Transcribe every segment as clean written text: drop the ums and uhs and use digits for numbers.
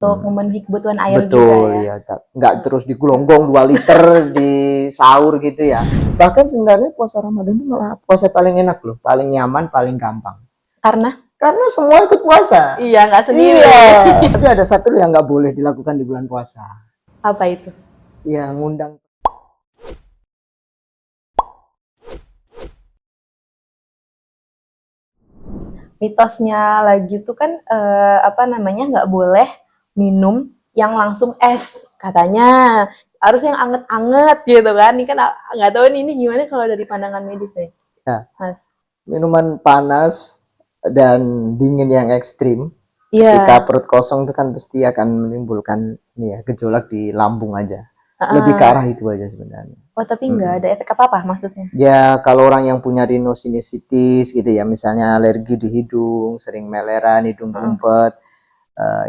Untuk memenuhi kebutuhan air Betul juga ya? ya, nggak terus digelonggong 2 liter di sahur gitu ya. Bahkan sebenarnya puasa Ramadan itu malah puasa paling enak loh, paling nyaman, paling gampang. Karena? Karena semua ikut puasa. Iya, nggak sendiri. Iya, tapi ada satu yang nggak boleh dilakukan di bulan puasa. Apa itu? Ya, ngundang. Mitosnya lagi tuh kan apa namanya, nggak boleh minum yang langsung es katanya, harus yang anget-anget gitu kan. Ini kan nggak tahu ini gimana kalau dari pandangan medis nih, Ya, Mas. minuman panas dan dingin yang ekstrim ketika Iya. perut kosong itu kan pasti akan menimbulkan ya, gejolak di lambung aja. Lebih ke Heeh. arah itu aja sebenarnya. Oh, tapi nggak ada efek apa-apa maksudnya? Ya, kalau orang yang punya rhinosinusitis gitu ya, misalnya alergi di hidung, sering meleran, hidung Heeh. ngumpet,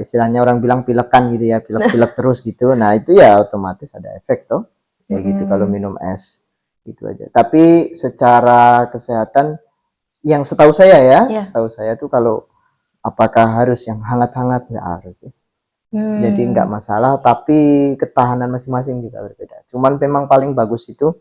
istilahnya orang bilang pilekan gitu ya, pilek-pilek terus gitu. Nah, itu ya otomatis ada efek toh. Kayak gitu kalau minum es. Gitu aja. Tapi secara kesehatan yang setahu saya ya, Iya. setahu saya tuh kalau apakah harus yang hangat-hangat nggak harus ya. Jadi nggak masalah, tapi ketahanan masing-masing juga berbeda. Cuman memang paling bagus itu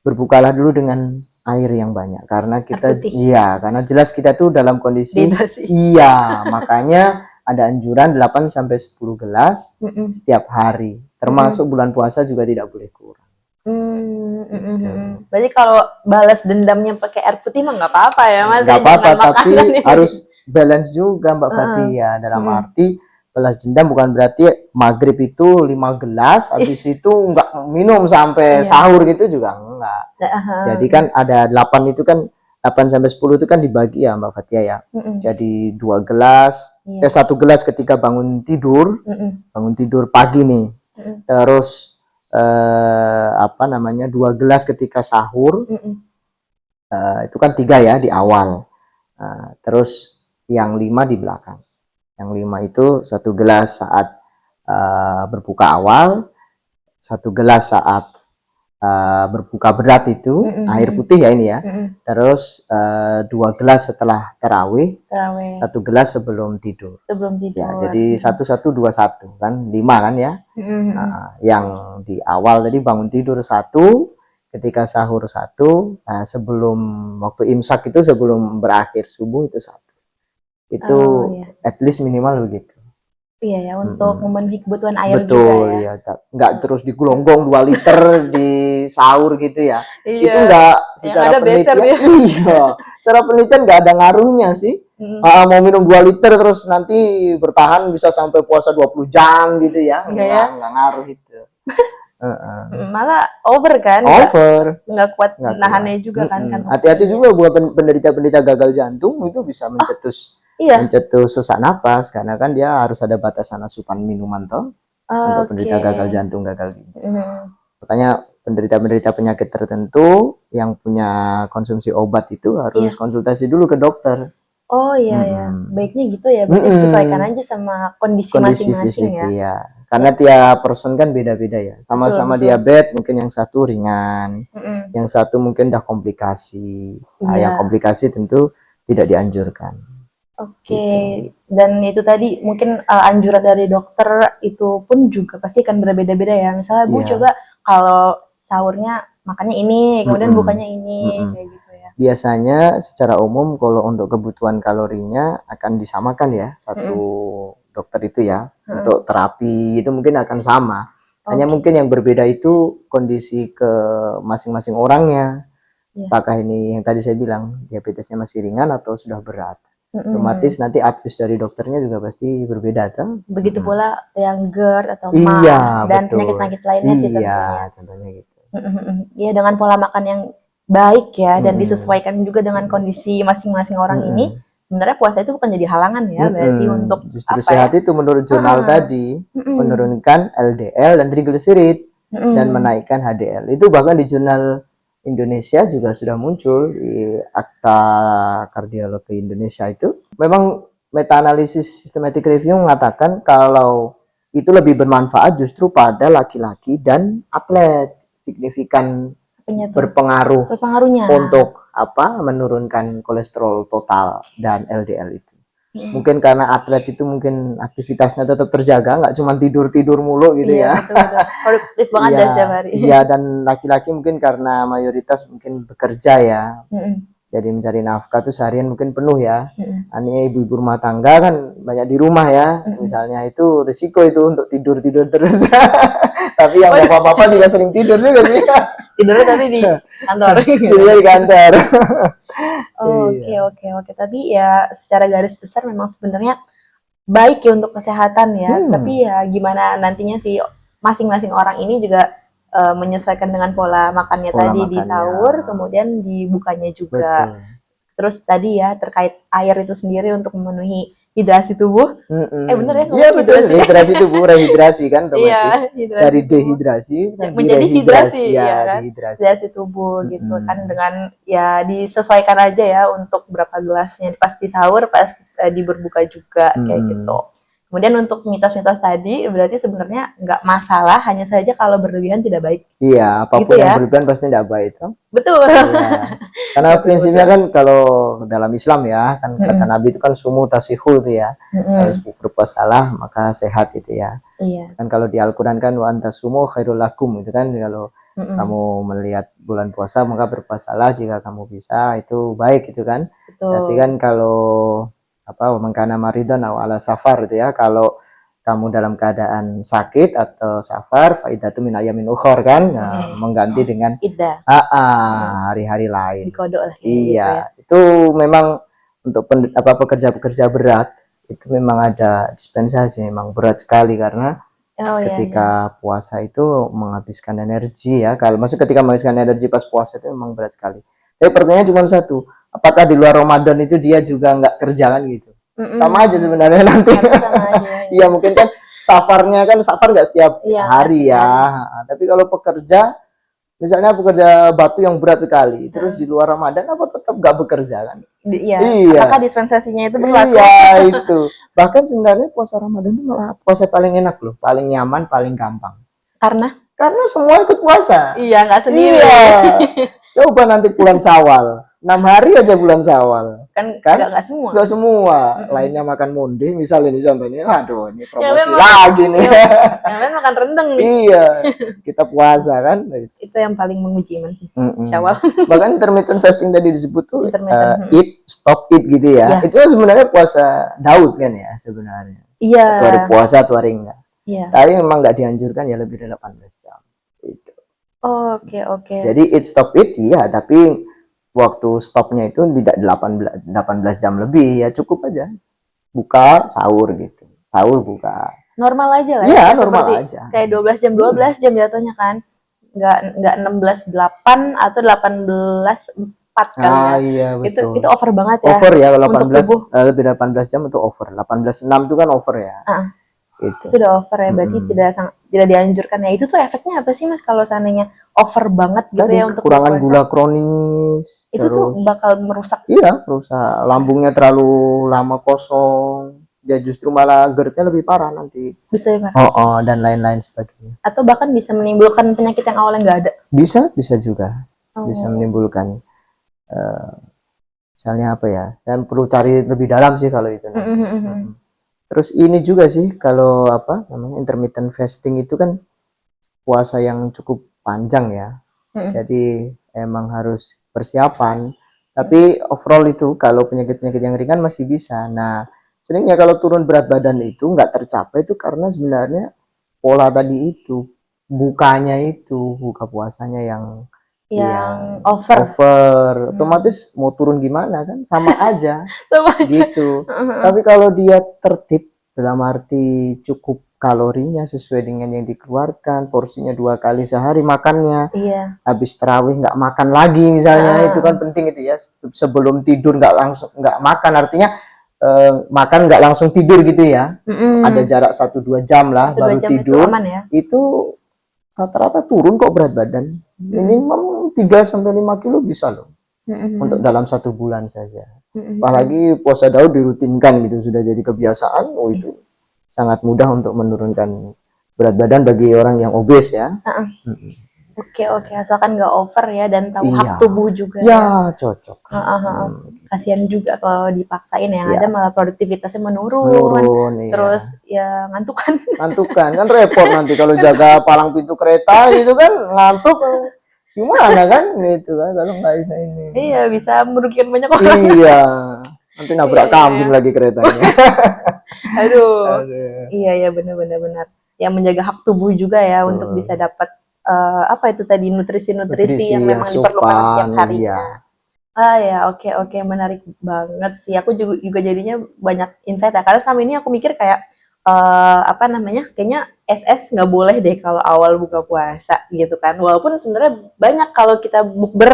berbukalah dulu dengan air yang banyak karena Air kita putih. iya, karena jelas kita tuh dalam kondisi Dehidrasi. iya, makanya ada anjuran 8 sampai 10 gelas setiap hari. Termasuk bulan puasa juga tidak boleh kurang. Gitu. Berarti kalau balas dendamnya pakai air putih mah nggak apa-apa ya, Mas, Nggak ya? apa-apa, Jangan tapi makanan ini. harus balance juga Mbak Heeh. Fatia. Dalam arti balas dendam bukan berarti maghrib itu 5 gelas, habis itu nggak minum sampai Iya. sahur gitu juga enggak. Jadi kan ada 8 itu kan 8 sampai 10 itu kan dibagi ya Mbak Fatia ya. Jadi 2 gelas, Iya. 1 gelas ketika bangun tidur pagi nih. Terus apa namanya 2 gelas ketika sahur. Itu kan 3 ya di awal. Terus yang 5 di belakang. Yang 5 itu 1 gelas saat berbuka awal, 1 gelas saat berbuka berat itu air putih ya ini ya. Terus 2 gelas setelah tarawih, 1 gelas sebelum tidur. Sebelum tidur. Ya, jadi 1 1 2 1 kan 5 kan ya. Yang di awal tadi bangun tidur 1, ketika sahur 1, sebelum waktu imsak itu sebelum berakhir subuh itu 1. Itu Iya. at least minimal begitu. Iya ya, untuk memenuhi kebutuhan air Betul juga ya. ya, nggak terus digelonggong 2 liter di sahur gitu ya. Itu Iya. nggak Yang secara ada beser penelitian, ya. iya, secara penelitian nggak ada ngaruhnya sih. Mau minum 2 liter terus nanti bertahan bisa sampai puasa 20 jam gitu ya. Enggak ya? Nggak ngaruh itu. Malah over kan? Over. Nggak kuat Nggak nahannya kuat. juga kan Hati-hati obatnya. juga buat penderita-penderita gagal jantung itu bisa mencetus Iya. mencetus sesak napas karena kan dia harus ada batasan asupan minuman toh untuk penderita gagal jantung, gagal ginjal. Makanya penderita-penderita penyakit tertentu yang punya konsumsi obat itu harus konsultasi dulu ke dokter. Oh iya ya, baiknya gitu ya. Berarti disesuaikan aja sama kondisi Kondisi masing-masing fisik ya. iya. Karena tiap person kan beda-beda ya. Sama-sama diabetes mungkin yang satu ringan, yang satu mungkin udah komplikasi. Nah, yang komplikasi tentu tidak dianjurkan. Oke, dan itu tadi mungkin anjuran dari dokter itu pun juga pasti akan berbeda-beda ya. Misalnya Bu coba kalau sahurnya makannya ini, kemudian bukanya ini, kayak gitu ya. Biasanya secara umum kalau untuk kebutuhan kalorinya akan disamakan ya, satu dokter itu ya. Untuk terapi itu mungkin akan sama. Hanya mungkin yang berbeda itu kondisi ke masing-masing orangnya. Apakah ini yang tadi saya bilang diabetesnya masih ringan atau sudah berat. Otomatis nanti advice dari dokternya juga pasti berbeda kan? Begitu pula yang GERD atau iya, dan penyakit-penyakit lainnya sih tentunya. Iya, contohnya gitu. Iya, dengan pola makan yang baik ya dan disesuaikan juga dengan kondisi masing-masing orang ini. Sebenarnya puasa itu bukan jadi halangan ya, berarti untuk justru sehat itu menurut jurnal tadi menurunkan LDL dan trigliserid dan menaikkan HDL. Itu bahkan di jurnal Indonesia juga sudah muncul di Akta Kardiologi Indonesia itu. Memang meta-analisis systematic review mengatakan kalau itu lebih bermanfaat justru pada laki-laki dan atlet, signifikan berpengaruhnya untuk menurunkan kolesterol total dan LDL itu. Mungkin karena atlet itu mungkin aktivitasnya tetap terjaga, nggak cuma tidur mulu gitu Iya, ya. betul. Produktif banget Iya, dan setiap hari. iya, dan laki-laki mungkin karena mayoritas mungkin bekerja ya, jadi mencari nafkah tuh seharian mungkin penuh ya. Ini ibu-ibu rumah tangga kan banyak di rumah ya, misalnya itu risiko itu untuk tidur terus. Tapi yang bapak-bapak juga sering tidur juga sih. Tidurnya tapi di kantor. Tidurnya di kantor. Oke. Tapi ya secara garis besar memang sebenarnya baik ya untuk kesehatan ya. Tapi ya gimana nantinya sih masing-masing orang ini juga menyesuaikan dengan pola makannya tadi di sahur, kemudian di bukanya juga. Betul. Terus tadi ya terkait air itu sendiri untuk memenuhi hidrasi tubuh. Bener ya? Iya betul, hidrasi tubuh, rehidrasi kan otomatis. Iya, dari dehidrasi menjadi hidrasi ya, kan? dehidrasi. Hidrasi tubuh gitu kan, dengan ya disesuaikan aja ya untuk berapa gelasnya pas di sahur, pas di berbuka juga kayak gitu. Kemudian untuk mitos-mitos tadi berarti sebenarnya nggak masalah, hanya saja kalau berlebihan tidak baik. Iya, apapun gitu yang ya? berlebihan pasti tidak baik. Betul. Iya. Karena prinsipnya kan kalau dalam Islam ya, kan kata Nabi itu kan sumu tasihul itu ya. Harus berpuasalah maka sehat itu ya. Iya. Kan kalau di Al-Qur'an kan wa antasumu khairul lakum itu kan, kalau kamu melihat bulan puasa maka berpuasalah jika kamu bisa, itu baik itu kan. Betul. Tapi kan kalau mengkana maridon aw ala safar itu ya, kalau kamu dalam keadaan sakit atau safar, faidatu min ayamin ukhor kan, mengganti dengan hari-hari lain. Dikodok lah. Iya, gitu ya. Itu memang untuk pekerja-pekerja berat itu memang ada dispensasi, memang berat sekali karena ketika puasa itu menghabiskan energi ya. Kalau ketika menghabiskan energi pas puasa itu memang berat sekali. Tapi pertanyaannya cuma satu, apakah di luar Ramadan itu dia juga nggak kerja kan gitu? Sama aja sebenarnya nanti. Iya mungkin kan safar nggak setiap hari ya. Tapi kalau pekerja, misalnya pekerja batu yang berat sekali, terus di luar Ramadan apa tetap nggak bekerja kan? Iya. Apakah dispensasinya itu berlaku? Iya itu. Bahkan sebenarnya puasa Ramadan itu malah puasa paling enak loh, paling nyaman, paling gampang. Karena semua ikut puasa. Iya, nggak sendiri. Iya. Coba nanti bulan Syawal, 6 hari aja bulan Syawal. Kan nggak semua. Nggak semua. Lainnya makan monde, misalnya ini contohnya. Aduh, ini promosi lagi nih. Yang lain makan rendang nih. Iya, kita puasa kan. Itu yang paling menguji man sih. Syawal. Bahkan intermittent fasting tadi disebut tuh eat, stop eat gitu ya. Itu sebenarnya puasa Daud kan ya sebenarnya. Iya. Satu hari puasa, 2 hari enggak. Iya. Tapi memang nggak dianjurkan ya lebih dari 18 jam. Gitu. Oke. Jadi eat stop eat iya, tapi waktu stopnya itu tidak 18 jam lebih ya, cukup aja. Buka, sahur gitu. Sahur, buka. Normal aja lah. Iya, normal aja. Kayak 12 jam jatuhnya kan. Enggak 16-8 atau 18-4 kali ya. Iya, betul. Itu over banget ya. Over ya, 18 lebih dari 18 jam itu over. 18-6 itu kan over ya. Itu udah over ya, berarti tidak dianjurkan ya. Itu tuh efeknya apa sih Mas kalau seandainya over banget gitu ya untuk kekurangan gula kronis. Itu tuh bakal merusak. Iya, merusak. Lambungnya terlalu lama kosong. Ya justru malah GERD-nya lebih parah nanti. Bisa ya Pak? Dan lain-lain sebagainya. Atau bahkan bisa menimbulkan penyakit yang awalnya nggak ada. Bisa juga. Bisa menimbulkan misalnya apa ya? Saya perlu cari lebih dalam sih kalau itu. Terus ini juga sih kalau intermittent fasting itu kan puasa yang cukup panjang ya. Jadi emang harus persiapan. Tapi overall itu kalau penyakit-penyakit yang ringan masih bisa. Nah, seringnya kalau turun berat badan itu nggak tercapai itu karena sebenarnya pola tadi itu, buka puasanya yang over. Otomatis mau turun gimana kan sama aja. Gitu. Tapi kalau dia tertib dalam arti cukup kalorinya sesuai dengan yang dikeluarkan, porsinya 2 kali sehari makannya, habis terawih nggak makan lagi misalnya, itu kan penting itu ya. Sebelum tidur nggak makan, artinya makan nggak langsung tidur gitu ya. Ada jarak 1-2 jam lah baru tidur. Itu, aman ya? Itu rata-rata turun kok berat badan. Minimum 3-5 kilo bisa loh. Untuk dalam 1 bulan saja. Apalagi puasa Daud dirutinkan gitu, sudah jadi kebiasaan. Itu sangat mudah untuk menurunkan berat badan bagi orang yang obes ya. Oke, asalkan nggak over ya dan tahu Iya, hak tubuh juga ya. ya cocok. Kasihan juga kalau dipaksain yang ada Ya, malah produktivitasnya menurun. menurun, Terus iya. ya ngantuk kan. Ngantukan kan repot nanti kalau jaga palang pintu kereta gitu kan ngantuk gimana kan gitu kan kalau nggak bisa ini. Iya, bisa merugikan banyak orang. Iya, nanti Iya, nabrak iya, kambing iya. lagi keretanya. Aduh. Aduh, Iya, ya benar-benar. Yang menjaga hak tubuh juga ya untuk bisa betul. dapat apa itu tadi nutrisi-nutrisi Nutrisi, yang memang diperlukan asupan, setiap iya. harinya. Ah ya, oke, menarik banget sih. Aku juga jadinya banyak insight ya. Karena selama ini aku mikir kayak apa namanya? Kayaknya SS nggak boleh deh kalau awal buka puasa gitu kan. Walaupun sebenarnya banyak kalau kita bukber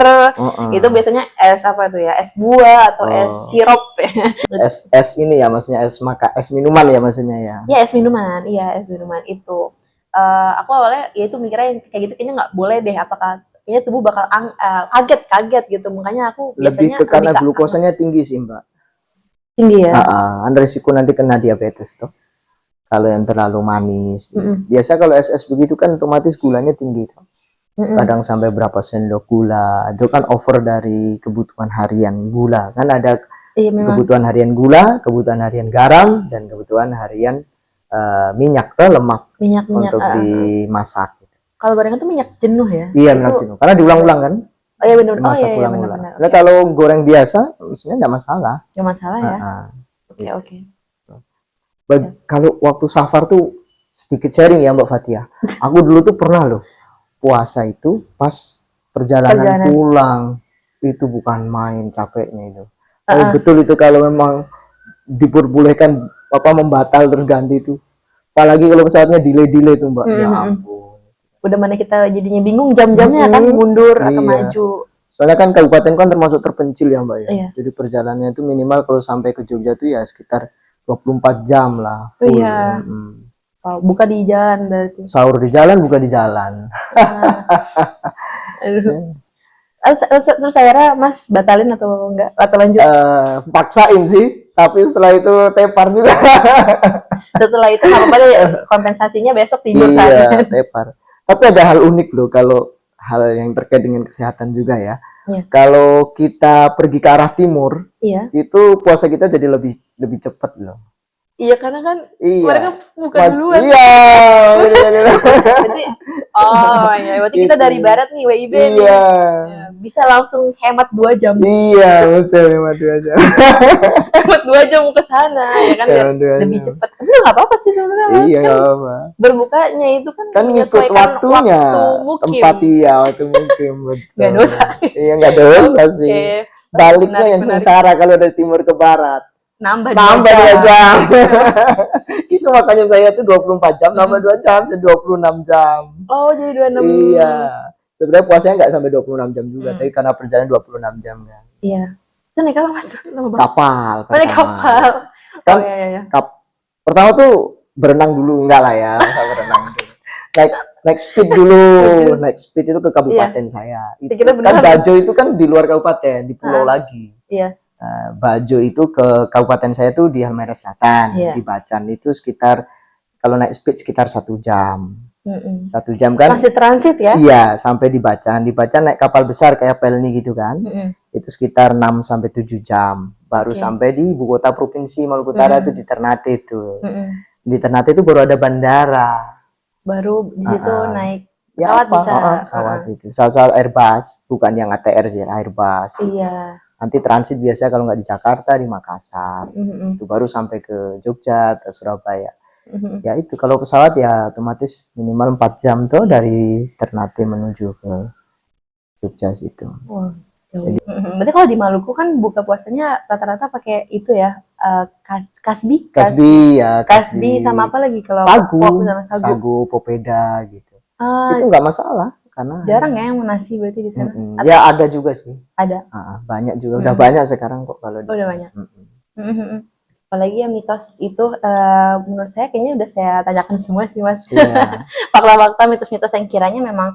itu Heeh. biasanya es apa tuh ya? Es buah atau es Oh, sirup. es ini ya maksudnya es minuman ya maksudnya ya. Ya es minuman, iya es minuman itu. Aku awalnya ya itu mikirnya yang kayak gitu kayaknya nggak boleh deh. Apakah kayaknya tubuh bakal kaget gitu. Makanya aku Lebih biasanya ke lebih karena ke glukosanya tinggi sih, Mbak. tinggi ya. Kan risiko nanti kena diabetes tuh. Kalau yang terlalu manis. Mm-mm. Biasa kalau es begitu kan otomatis gulanya tinggi tuh. Mm-mm. Kadang sampai berapa sendok gula. Itu kan over dari kebutuhan harian gula. Kan ada Iya memang kebutuhan harian gula, kebutuhan harian garam, dan kebutuhan harian minyak atau lemak minyak-minyak. untuk dimasak. Kalau gorengan tuh minyak jenuh ya. Iya, Itu minyak jenuh. Karena diulang-ulang kan, oh iya benar. Oh dimasak iya ulang-ulang. benar-benar. Nah, Oke. kalau goreng biasa, sebenarnya nggak masalah. Gak masalah ya. Oke, Gitu. oke. Kalau waktu safar tuh sedikit sharing ya Mbak Fatia. Aku dulu tuh pernah loh puasa itu pas perjalanan Perjalanan. pulang itu bukan main capeknya itu. Tapi Heeh. betul itu kalau memang diperbolehkan apa membatal terus ganti itu. Apalagi kalau pesawatnya delay-delay tuh Mbak. Ya Mm-mm. ampun. Udah mana kita jadinya bingung jam-jamnya kan Mm-mm. mundur atau Iya. maju. Soalnya kan kabupaten kan termasuk terpencil ya Mbak ya. Iya. Jadi perjalanannya itu minimal kalau sampai ke Jogja tuh ya sekitar 24 jam lah Oh full. iya. Oh, buka di jalan berarti. Sahur di jalan, buka di jalan. Nah, aduh. Terus akhirnya Mas batalin atau enggak? Atau lanjut? Paksain sih, tapi setelah itu tepar juga. Setelah itu nggak apa-apa deh, kompensasinya besok tidur Iya, saat. tepar. Tapi ada hal unik loh kalau hal yang terkait dengan kesehatan juga ya. Iya. Kalau kita pergi ke arah timur, Iya. itu puasa kita jadi lebih lebih cepat loh. Iya karena kan mereka Iya. buka duluan. Iya, Berarti oh ya, berarti kita dari Gitu. barat nih WIB nih. Iya. Ya, bisa langsung hemat 2 jam. Iya, betul, mati aja. Hemat 2 jam ke sana ya kan biar Hemat 2 lebih jam. cepat. Tapi nggak apa-apa sih sebenarnya Mas. Iya, Kan nggak apa. berbukanya itu kan Kan ngikut menyesuaikan waktunya, waktu mukim. tempat iya, waktu mukim, Nggak betul. dosa. Iya, nggak dosa Oke. sih. Oh, Baliknya yang menarik. sengsara kalau dari timur ke barat. Nambah 2 Nambah 2 jam. jam. Itu makanya saya tuh 24 jam, nambah 2 jam, jadi 26 jam. Oh, jadi 26. Iya. Sebenarnya puasanya nggak sampai 26 jam juga, tapi karena perjalanan 26 jam kan. Iya. Itu naik apa Mas? Lama banget. Kapal Oh, naik pertama. kapal. Kan Oh iya. pertama tuh berenang dulu, enggak lah ya, enggak berenang dulu. Naik speed dulu, naik speed itu ke kabupaten saya. Itu Kita kan beneran. Bajo itu kan di luar kabupaten, di pulau lagi. Iya. Bajo itu ke kabupaten saya tuh di Halmahera Selatan, Iya. di Bacan itu sekitar kalau naik speed sekitar 1 jam. Mm-mm. 1 jam kan? Masih transit ya? Iya, sampai di Bacan. Di Bacan naik kapal besar kayak Pelni gitu kan. Mm-mm. Itu sekitar 6 sampai 7 jam. Baru Oke. sampai di ibu kota provinsi Maluku Utara itu di Ternate itu. Mm-mm. Di Ternate itu baru ada bandara. Baru di situ naik Ya pesawat apa? bisa. Pesawat itu. Pesawat Airbus, bukan yang ATR sih, Airbus. Gitu. Iya. Nanti transit biasa kalau nggak di Jakarta di Makassar. Mm-mm. Itu baru sampai ke Jogja atau Surabaya. Mm-mm. Ya itu kalau pesawat ya otomatis minimal 4 jam tuh dari Ternate menuju ke Jogja situ. Wah, jauh. Berarti kalau di Maluku kan buka puasanya rata-rata pakai itu ya, kasbi, Kasbi ya, kasbi sama apa lagi kalau sagu, pop sama sagu. sagu, popeda gitu. Ah, Itu nggak masalah karena jarang ya yang nasi berarti di sana. ya ada juga sih. Ada. Banyak juga, udah banyak sekarang kok kalau di udah sana. banyak. Apalagi yang mitos itu menurut saya kayaknya udah saya tanyakan semua sih Mas. Iya. Fakta-fakta mitos-mitos yang kiranya memang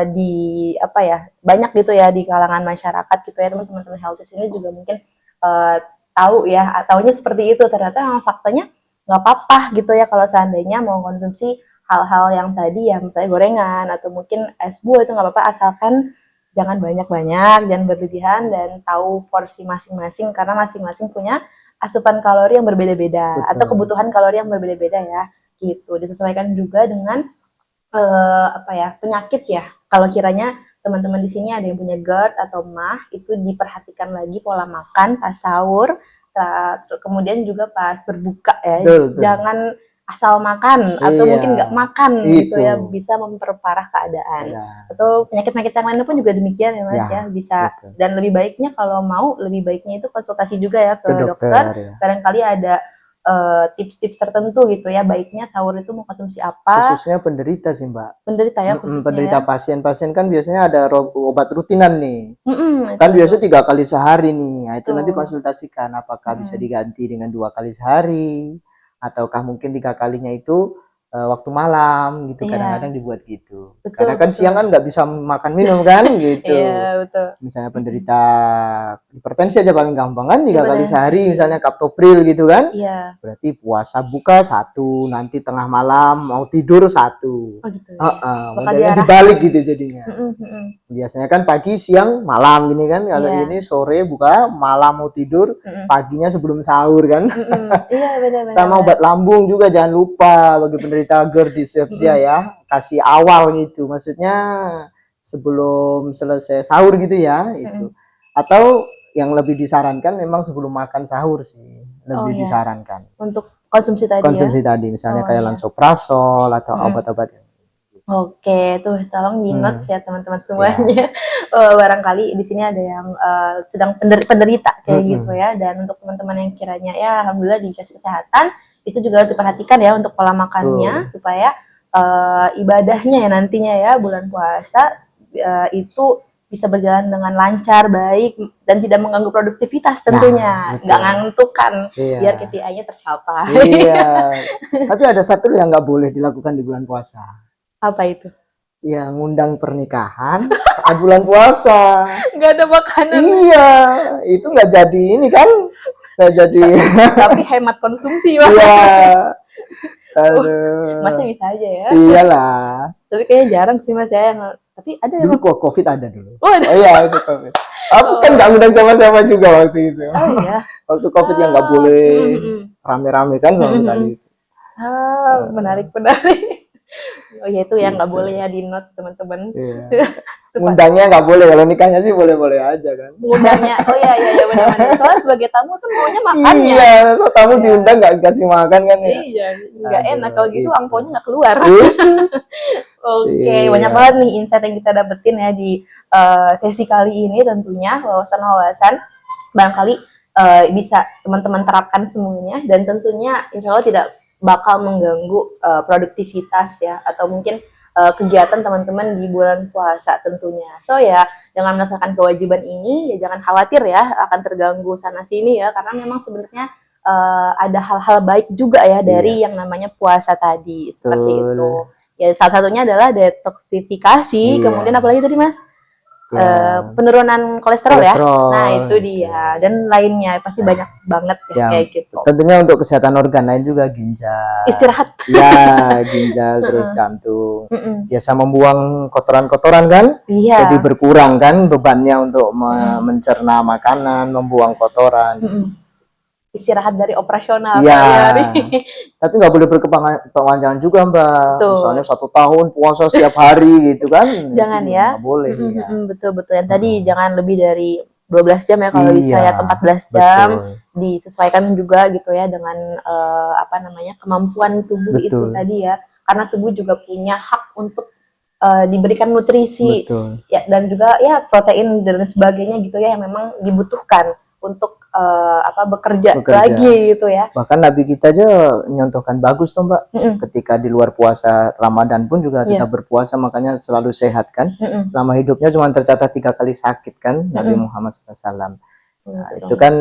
di apa ya banyak gitu ya di kalangan masyarakat gitu ya teman-teman healthies ini juga mungkin tahu ya taunya seperti itu ternyata memang faktanya nggak apa-apa gitu ya kalau seandainya mau konsumsi hal-hal yang tadi ya, misalnya gorengan atau mungkin es buah itu nggak apa-apa, asalkan jangan banyak-banyak, jangan berlebihan, dan tahu porsi masing-masing karena masing-masing punya asupan kalori yang berbeda-beda atau Betul. kebutuhan kalori yang berbeda-beda ya. Gitu. Disesuaikan juga dengan apa ya, penyakit ya. Kalau kiranya teman-teman di sini ada yang punya GERD atau MAH, itu diperhatikan lagi pola makan pas sahur, kemudian juga pas berbuka ya. Betul. Jangan asal makan atau Iya, mungkin nggak makan gitu ya, itu. bisa memperparah keadaan. Ya, Atau penyakit-penyakit yang lainnya pun juga demikian ya Mas ya, ya, bisa. betul. Dan lebih baiknya kalau mau, lebih baiknya itu konsultasi juga ya ke Ke dokter. ya. Barangkali ada tips-tips tertentu gitu ya, baiknya sahur itu mau konsumsi apa. Khususnya penderita sih Mbak. Penderita ya khususnya Penderita ya. pasien-pasien kan biasanya ada obat rutinan nih. Kan Itu. biasa 3 kali sehari nih. Nah, itu nanti Betul. konsultasikan apakah bisa diganti dengan 2 kali sehari ataukah mungkin 3 kalinya itu waktu malam gitu. Iya. Kadang-kadang dibuat gitu. Betul, Karena kan betul. siang kan nggak bisa makan minum kan gitu. Iya, betul. Misalnya penderita hipertensi aja paling gampang kan 3 kali Hipertensi. sehari misalnya kaptopril gitu kan. Iya. Berarti puasa buka 1, nanti tengah malam mau tidur 1. Oh gitu. Modelnya dibalik gitu jadinya. Biasanya kan pagi, siang, malam gini kan. Kalau Iya. ini sore buka, malam mau tidur, paginya sebelum sahur kan. Iya, benar-benar. Sama obat lambung juga jangan lupa bagi penderita GERD dispepsia ya, kasih awal gitu. Maksudnya sebelum selesai sahur gitu ya itu. Atau yang lebih disarankan memang sebelum makan sahur sih, lebih disarankan. Untuk konsumsi tadi Konsumsi ya? tadi, misalnya kayak lansoprazol atau obat-obat. Oke, tuh tolong di notes ya teman-teman semuanya. Barangkali di sini ada yang sedang penderita kayak gitu ya. Dan untuk teman-teman yang kiranya ya alhamdulillah dikasih kesehatan, itu juga harus diperhatikan ya untuk pola makannya supaya ibadahnya ya nantinya ya bulan puasa itu bisa berjalan dengan lancar, baik, dan tidak mengganggu produktivitas tentunya. Nggak ngantuk kan, biar KPI-nya tercapai. Iya. Tapi ada satu yang nggak boleh dilakukan di bulan puasa. Apa itu? Ya, ngundang pernikahan saat bulan puasa. Nggak ada makanan. Iya, itu nggak jadi ini kan, nggak jadi. Tapi hemat konsumsi Mas. Iya. Aduh. Masnya bisa aja ya. Iyalah. Tapi kayaknya jarang sih Mas ya. Tapi ada dulu kok COVID ada dulu. Oh, ada. Iya, itu COVID. Aku kan nggak ngundang sama-sama juga waktu itu. Oh iya. Waktu COVID yang nggak boleh rame-rame kan sama sekali. Menarik. Oh ya itu yang nggak boleh ya di note teman-teman. Iya. Ngundangnya nggak boleh, kalau nikahnya sih boleh-boleh aja kan. Ngundangnya, oh iya benar-benar. Soalnya sebagai tamu kan maunya makannya. Iya, so tamu diundang nggak dikasih makan kan ya. Iya, nggak enak kalau gitu angpaunya nggak keluar. Oke, Iya. banyak banget nih insight yang kita dapetin ya di sesi kali ini tentunya, wawasan-wawasan barangkali bisa teman-teman terapkan semuanya, dan tentunya insya Allah tidak bakal mengganggu produktivitas ya, atau mungkin kegiatan teman-teman di bulan puasa tentunya. So ya, jangan merasakan kewajiban ini, ya jangan khawatir ya akan terganggu sana sini ya, karena memang sebenarnya ada hal-hal baik juga ya dari yang namanya puasa tadi, seperti itu. Ya salah satunya adalah detoksifikasi, kemudian apalagi tadi Mas? Penurunan kolesterol ya. Nah, itu dia. Dan lainnya pasti banyak banget ya kayak gitu. Tentunya untuk kesehatan organ lain juga, ginjal. Istirahat. Ya, ginjal terus jantung. Biasa membuang kotoran-kotoran kan? Iya. Jadi berkurang kan bebannya untuk mencerna makanan, membuang kotoran. Istirahat dari operasional sehari-hari. Tapi nggak boleh berkepanjangan juga Mbak. Betul. Misalnya 1 tahun puasa setiap hari gitu kan. Jangan ya. Nggak boleh. Ya. Betul. Yang tadi jangan lebih dari 12 jam ya kalau bisa ya, 14 jam. Disesuaikan juga gitu ya dengan kemampuan tubuh itu tadi ya. Karena tubuh juga punya hak untuk diberikan nutrisi ya, dan juga ya protein dan sebagainya gitu ya yang memang dibutuhkan untuk bekerja lagi gitu ya. Bahkan Nabi kita aja nyontohkan bagus tuh Mbak. Ketika di luar puasa Ramadan pun juga tetap berpuasa, makanya selalu sehat kan. Selama hidupnya cuma tercatat 3 kali sakit kan Nabi Muhammad SAW. Nah, itu kan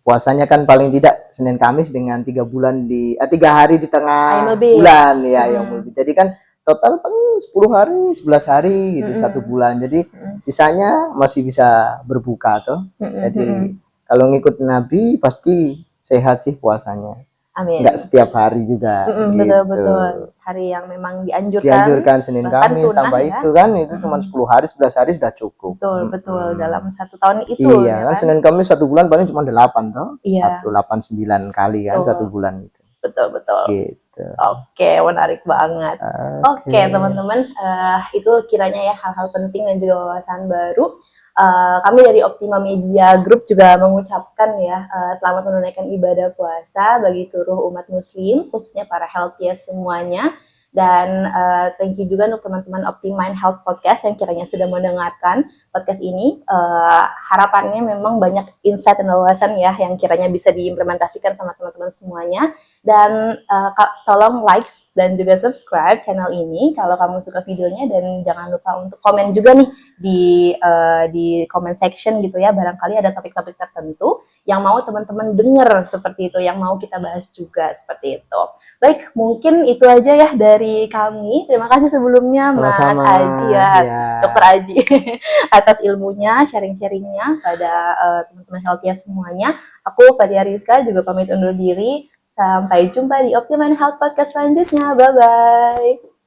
puasanya kan paling tidak Senin Kamis dengan 3 hari di tengah bulan ya yang jadi kan total paling 10 hari, 11 hari gitu 1 bulan. Jadi sisanya masih bisa berbuka tuh. Jadi kalau ngikut Nabi pasti sehat sih puasanya. Amin. Nggak setiap hari juga. Betul. hari yang memang dianjurkan. Dianjurkan Senin bahkan Kamis sunnah tambah ya. itu kan itu cuma 10 hari 11 hari sudah cukup. Betul dalam 1 tahun itu Iya ya kan kan. Senin Kamis 1 bulan paling cuma 8 toh. Iya. 189 kali kan 1 bulan itu. Betul. Gitu. Oke, menarik banget. Oke, teman-teman, itu kiranya ya hal-hal penting dan juga wawasan baru. Kami dari Optima Media Group juga mengucapkan ya selamat menunaikan ibadah puasa bagi seluruh umat muslim, khususnya para healthiest semuanya. Dan thank you juga untuk teman-teman Optima Health Podcast yang kiranya sudah mendengarkan podcast ini. Harapannya memang banyak insight dan wawasan ya yang kiranya bisa diimplementasikan sama teman-teman semuanya. Dan tolong like dan juga subscribe channel ini kalau kamu suka videonya, dan jangan lupa untuk komen juga nih di comment section gitu ya, barangkali ada topik-topik tertentu yang mau teman-teman denger seperti itu, yang mau kita bahas juga seperti itu. Baik, mungkin itu aja ya dari kami. Terima kasih sebelumnya Mas Aji ya, Dokter Aji atas ilmunya, sharing-sharingnya pada teman-teman healthiest semuanya. Aku Fadia Rizka juga pamit undur diri. Sampai jumpa di Optima Health Podcast selanjutnya. Bye-bye.